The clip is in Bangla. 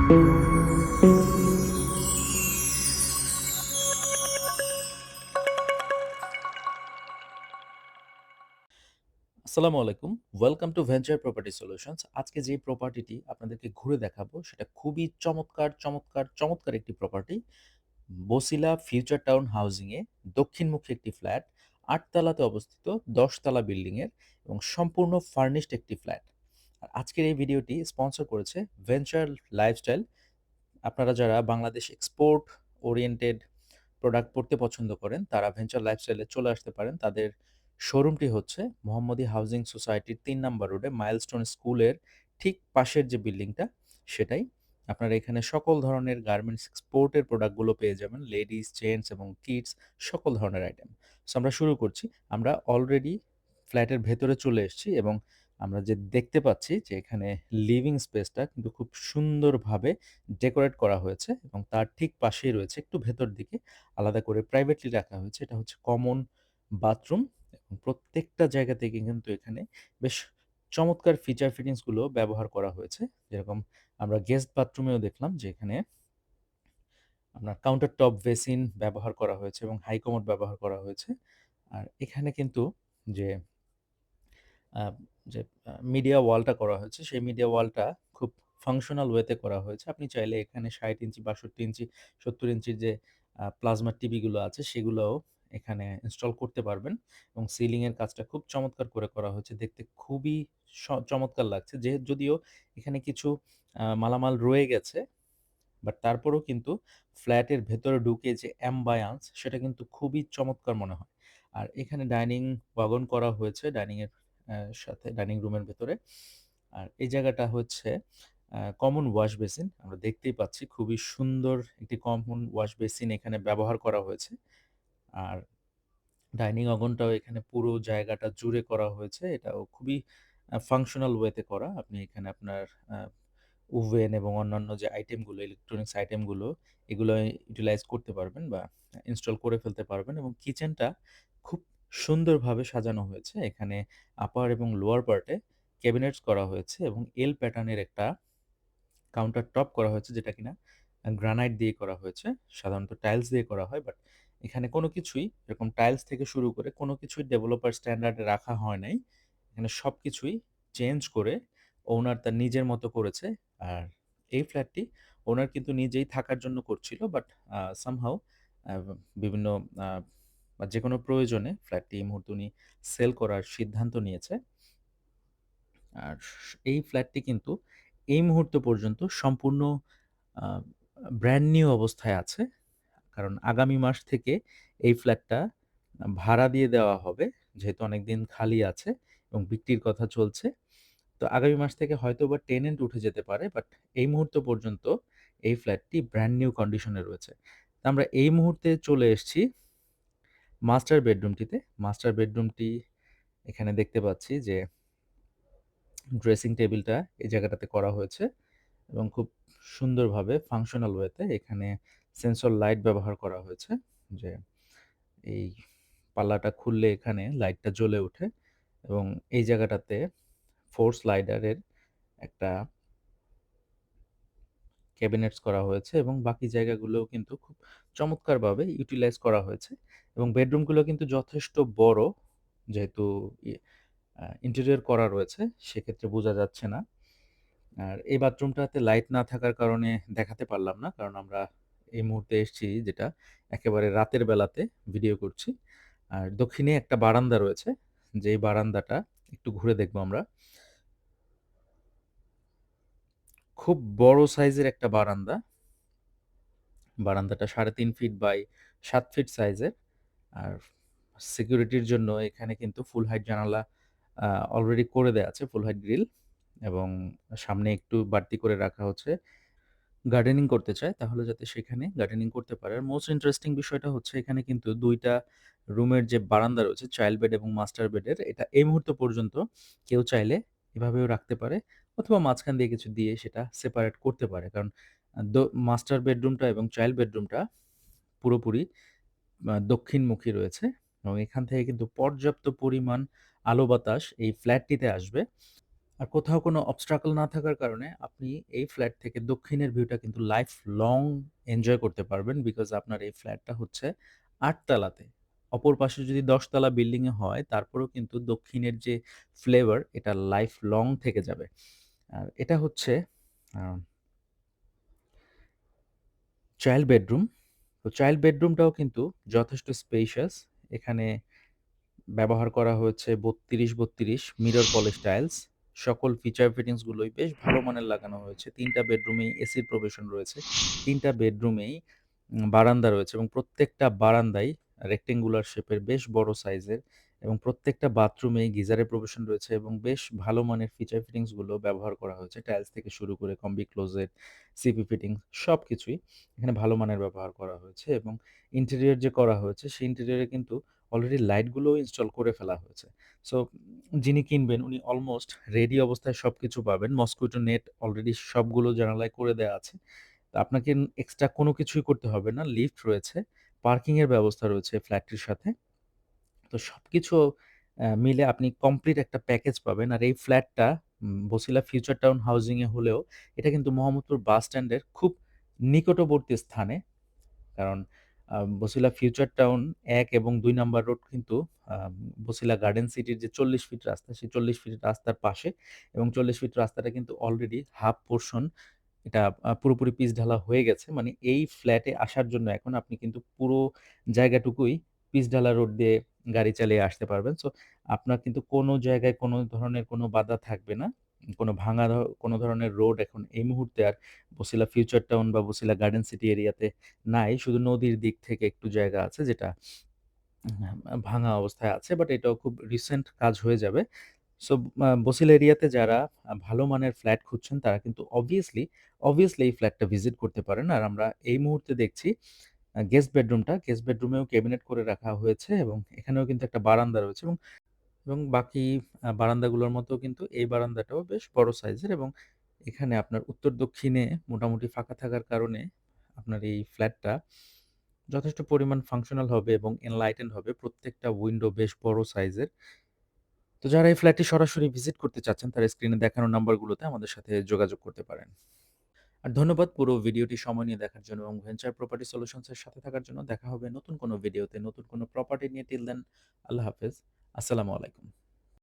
আসসালামু আলাইকুম। Welcome to venture property solutions. আজকে যে প্রপার্টিটি আপনাদেরকে ঘুরে দেখাবো সেটা খুবই চমৎকার একটি প্রপার্টি। বসিলা ফিউচার টাউন হাউজিংয়ে দক্ষিণমুখী একটি ফ্ল্যাট, ৮ তলাতে অবস্থিত, ১০ তলা বিল্ডিংয়ের এবং সম্পূর্ণ ফার্নিশড একটি ফ্ল্যাট। আর আজকের এই ভিডিওটি স্পন্সর করেছে ভেঞ্চার লাইফস্টাইল। আপনারা যারা বাংলাদেশ এক্সপোর্ট ওরিয়েন্টেড প্রোডাক্ট পড়তে পছন্দ করেন তারা ভেঞ্চার লাইফস্টাইলে চলে আসতে পারেন। তাদের শোরুমটি হচ্ছে মোহাম্মদী হাউজিং সোসাইটির ৩ নাম্বার রোডে মাইলস্টোন স্কুলের ঠিক পাশের যে বিল্ডিংটা সেটাই। আপনারা এখানে সকল ধরনের গার্মেন্টস এক্সপোর্টের প্রোডাক্টগুলো পেয়ে যাবেন, লেডিস, জেন্টস এবং কিডস সকল ধরনের আইটেম। সো আমরা শুরু করছি। আমরা অলরেডি ফ্ল্যাটের ভেতরে চলে এসেছি এবং আমরা যে দেখতে পাচ্ছি যে এখানে লিভিং স্পেসটা কিন্তু খুব সুন্দরভাবে ডেকোরেট করা হয়েছে এবং তার ঠিক পাশেই রয়েছে একটু ভেতর দিকে আলাদা করে প্রাইভেটলি রাখা হয়েছে। এটা হচ্ছে কমন বাথরুম এবং প্রত্যেকটা জায়গা থেকে কিন্তু এখানে বেশ চমৎকার ফিচার ফিটিংসগুলো ব্যবহার করা হয়েছে। যেরকম আমরা গেস্ট বাথরুমেও দেখলাম যে এখানে আপনার কাউন্টার টপ বেসিন ব্যবহার করা হয়েছে এবং হাই কমোড ব্যবহার করা হয়েছে। আর এখানে কিন্তু যে আ যে মিডিয়া ওয়ালটা করা হয়েছে, সেই মিডিয়া ওয়ালটা খুব ফাংশনাল ওয়েতে করা হয়েছে। আপনি চাইলে এখানে ৬০ ইঞ্চি, ৬২ ইঞ্চি, ৭০ ইঞ্চির যে প্লাজমা টিভিগুলো আছে, সেগুলোও এখানে ইনস্টল করতে পারবেন এবং সিলিংয়ের কাজটা খুব চমৎকার করে করা হয়েছে। দেখতে খুবই চমৎকার লাগছে। যদিও এখানে কিছু মালামাল রয়ে গেছে, বাট তারপরেও কিন্তু ফ্ল্যাটের ভেতরে ঢুকে যে অ্যাম্বায়ান্স সেটা কিন্তু খুবই চমৎকার মনে হয়। আর এখানে ডাইনিং ওয়াগন করা হয়েছে সাথে ডাইনিং রুমের ভেতরে। আর এই জায়গাটা হচ্ছে কমন ওয়াশ বেসিন। আমরা দেখতেই পাচ্ছি খুবই সুন্দর একটি কমন ওয়াশ বেসিন এখানে ব্যবহার করা হয়েছে। আর ডাইনিং ওয়াগনটাও এখানে পুরো জায়গাটা জুড়ে করা হয়েছে। এটাও খুবই ফাংশনাল ওয়েতে করা। আপনি এখানে আপনার আ ওভেন এবং অন্যান্য যে আইটেমগুলো, ইলেকট্রনিক্স আইটেমগুলো, এগুলো ইউটিলাইজ করতে পারবেন বা ইনস্টল করে ফেলতে পারবেন এবং কিচেনটা খুব সুন্দরভাবে সাজানো হয়েছে। এখানে আপার এবং লোয়ার পার্টে ক্যাবিনেটস করা হয়েছে এবং এল প্যাটার্নের একটা কাউন্টার টপ করা হয়েছে যেটা কিনা গ্রানাইট দিয়ে করা হয়েছে। সাধারণত টাইলস দিয়ে করা হয়, বাট এখানে কোনো কিছুই এরকম টাইলস থেকে শুরু করে কোনো কিছুই ডেভেলপার স্ট্যান্ডার্ডে রাখা হয় নাই। এখানে সবকিছুই চেঞ্জ করে ওনার তার নিজের মতো করেছে। আর এই ফ্ল্যাটটি ওনার কিন্তু নিজেই থাকার জন্য করছিল, বাট সামহাউ আ বিভিন্ন আ বা যেকোনো প্রয়োজনে ফ্ল্যাটটি এই মুহূর্তে উনি সেল করার সিদ্ধান্ত নিয়েছে। আর এই ফ্ল্যাটটি কিন্তু এই মুহূর্ত পর্যন্ত সম্পূর্ণ আ ব্র্যান্ড নিউ অবস্থায় আছে। কারণ আগামী মাস থেকে এই ফ্ল্যাটটা ভাড়া দিয়ে দেওয়া হবে। যেহেতু অনেকদিন খালি আছে এবং বিক্রির কথা চলছে। তো আগামী মাস থেকে হয়তোবা টেনেন্ট উঠে যেতে পারে। বাট এই মুহূর্ত পর্যন্ত এই ফ্ল্যাটটি ব্র্যান্ড নিউ কন্ডিশনে রয়েছে। তো আমরা এই মুহূর্তে চলে এসেছি মাস্টার বেডরুমটিতে। মাস্টার বেডরুমটি এখানে দেখতে পাচ্ছি যে ড্রেসিং টেবিলটা এই জায়গাটাতে করা হয়েছে এবং খুব সুন্দরভাবে ফাংশনাল ওয়েতে এখানে সেন্সর লাইট ব্যবহার করা হয়েছে। যে এই পাল্লাটা খুললে এখানে লাইটটা জ্বলে ওঠে এবং এই জায়গাটাতে ফোর স্লাইডারের একটা ক্যাবিনেটস করা হয়েছে এবং বাকি জায়গাগুলোও কিন্তু খুব চমৎকারভাবে ইউটিলাইজ করা হয়েছে এবং বেডরুমগুলো কিন্তু যথেষ্ট বড়। যেহেতু ই ইন্টেরিয়র করা রয়েছে, সেক্ষেত্রে বোঝা যাচ্ছে না। আর এই বাথরুমটাতে লাইট না থাকার কারণে দেখাতে পারলাম না। কারণ আমরা এই মুহূর্তে এসেছি যেটা একেবারে রাতের বেলাতে ভিডিও করছি। আর দক্ষিণে একটা বারান্দা রয়েছে, যেই বারান্দাটা একটু ঘুরে দেখব আমরা। খুব বড় সাইজের একটা বারান্দা। বারান্দাটা ৩.৫ ফিট বাই ৭ ফিট সাইজের। আর সিকিউরিটির জন্য এখানে কিন্তু ফুল হাইট জানালা আ অলরেডি করে দেয়া আছে, ফুল হাইট গ্রিল এবং সামনে একটু বাড়তি করে রাখা হচ্ছে। গার্ডেনিং করতে চায় তাহলে যাতে সেখানে গার্ডেনিং করতে পারে। আর মোস্ট ইন্টারেস্টিং বিষয়টা হচ্ছে এখানে কিন্তু ২ টা রুমের যে বারান্দা রয়েছে চাইল্ড বেড এবং মাস্টার বেডের, এটা এই মুহূর্ত পর্যন্ত কেউ চাইলে এভাবেও রাখতে পারে অথবা মাঝখান দিয়ে কিছু দিয়ে সেটা সেপারেট করতে পারে। কারণ মাস্টার বেডরুমটা এবং চাইল্ড বেডরুমটা পুরোপুরি দক্ষিণমুখী রয়েছে এবং এখান থেকে কিন্তু পর্যাপ্ত পরিমাণ আলো বাতাস এই ফ্ল্যাটটিতে আসবে। আর কোথাও কোনো obstacle না থাকার কারণে আপনি এই ফ্ল্যাট থেকে দক্ষিণের ভিউটা কিন্তু লাইফ লং এনজয় করতে পারবেন। বিকজ আপনার এই ফ্ল্যাটটা হচ্ছে ৮ তালাতে। অপর পাশে যদি ১০ তালা বিল্ডিং এ হয় তারপরেও কিন্তু দক্ষিণের যে ফ্লেভার এটা লাইফ লং থেকে যাবে। আর এটা হচ্ছে আ চাইল্ড বেডরুম। তো চাইল্ড বেডরুমটাও কিন্তু যথেষ্ট স্পেশাস। এখানে ব্যবহার করা হয়েছে ৩২-৩২ মিরর পলিশ টাইলস। সকল ফিচার ফিটিংস গুলোই বেশ ভালো মানের লাগানো হয়েছে। ৩ টা বেডরুমেই এসির প্রভিশন রয়েছে। ৩ টা বেডরুমেই বারান্দা রয়েছে এবং প্রত্যেকটা বারান্দাই রেক্টেঙ্গুলার শেপের বেশ বড় সাইজের এবং প্রত্যেকটা বাথরুমেই গিজারের প্রভিশন রয়েছে এবং বেশ ভালো মানের ফিচার ফিটিংস গুলো ব্যবহার করা হয়েছে। টাইলস থেকে শুরু করে কম্বি ক্লোজেট, সিপি ফিটিংস সবকিছুই এখানে ভালো মানের ব্যবহার করা হয়েছে এবং ইন্টেরিয়র যে করা হয়েছে সেই ইন্টেরিয়রে কিন্তু অলরেডি লাইটগুলোও ইনস্টল করে ফেলা হয়েছে। সো যিনি কিনবেন উনি অলমোস্ট রেডি অবস্থায় সবকিছু পাবেন। মসকুইটো নেট অলরেডি সবগুলো জানালায় করে দেয়া আছে। তো আপনাকে এক্সট্রা কোনো কিছুই করতে হবে না। লিফট রয়েছে, পার্কিং এর ব্যবস্থা রয়েছে ফ্ল্যাটটির সাথে। তো সবকিছু মিলে আপনি কমপ্লিট একটা প্যাকেজ পাবেন। আর এই ফ্ল্যাটটা বছিলা ফিউচার টাউন হাউজিং এ হলেও এটা কিন্তু মোহাম্মদপুর বাস স্ট্যান্ডের খুব নিকটবর্তী স্থানে। কারণ বছিলা ফিউচার টাউন ১ এবং ২ নাম্বার রোড কিন্তু আ বছিলা গার্ডেন সিটির যে ৪০ ফিট রাস্তা, সেই ৪০ ফিট রাস্তার পাশে এবং ৪০ ফিট রাস্তাটা কিন্তু অলরেডি হাফ পোরশন এটা পুরোপুরি পিচঢালা হয়ে গেছে। মানে এই ফ্ল্যাটে আসার জন্য এখন আপনি কিন্তু পুরো জায়গাটুকুই পিচঢালা রোড দিয়ে গাড়ি চালিয়ে আসতে পারবেন। সো আপনার কিন্তু কোনো জায়গায় কোনো ধরনের কোনো বাধা থাকবে না। কোনো ভাঙা কোনো ধরনের রোড এখন এই মুহূর্তে আর বছিলা ফিউচার টাউন বা বছিলা গার্ডেন সিটি এরিয়াতে নাই। শুধু নদীর দিক থেকে একটু জায়গা আছে যেটা ভাঙা অবস্থায় আছে। বাট এটাও খুব রিসেন্ট কাজ হয়ে যাবে। সো বসিলা এরিয়াতে যারা ভালো মানের ফ্ল্যাট খুঁজছেন তারা কিন্তু obviously এই ফ্ল্যাটটা ভিজিট করতে পারেন। আর আমরা এই মুহূর্তে দেখছি গেস্ট বেডরুমেও ক্যাবিনেট করে রাখা হয়েছে এবং এখানেও কিন্তু একটা বারান্দা রয়েছে এবং বাকি বারান্দাগুলোর মতো কিন্তু এই বারান্দাটাও বেশ বড় সাইজের এবং এখানে আপনার উত্তর-দক্ষিণে মোটামুটি ফাঁকা থাকার কারণে আপনার এই ফ্ল্যাটটা যথেষ্ট পরিমাণ ফাংশনাল হবে এবং এনলাইটেনড হবে। প্রত্যেকটা উইন্ডো বেশ বড় সাইজের। তো যারা এই ফ্ল্যাটটি সরাসরি ভিজিট করতে চাচ্ছেন, তারা স্ক্রিনে দেখানো নাম্বারগুলোতে আমাদের সাথে যোগাযোগ করতে পারেন। আর ধন্যবাদ পুরো ভিডিওটি সময় নিয়ে দেখার জন্য এবং ভেঞ্চার প্রপার্টি সলিউশনস এর সাথে থাকার জন্য। দেখা হবে নতুন কোনো ভিডিওতে, নতুন কোনো প্রপার্টি নিয়ে। টিল দেন আল্লাহ হাফেজ। আসসালামু আলাইকুম।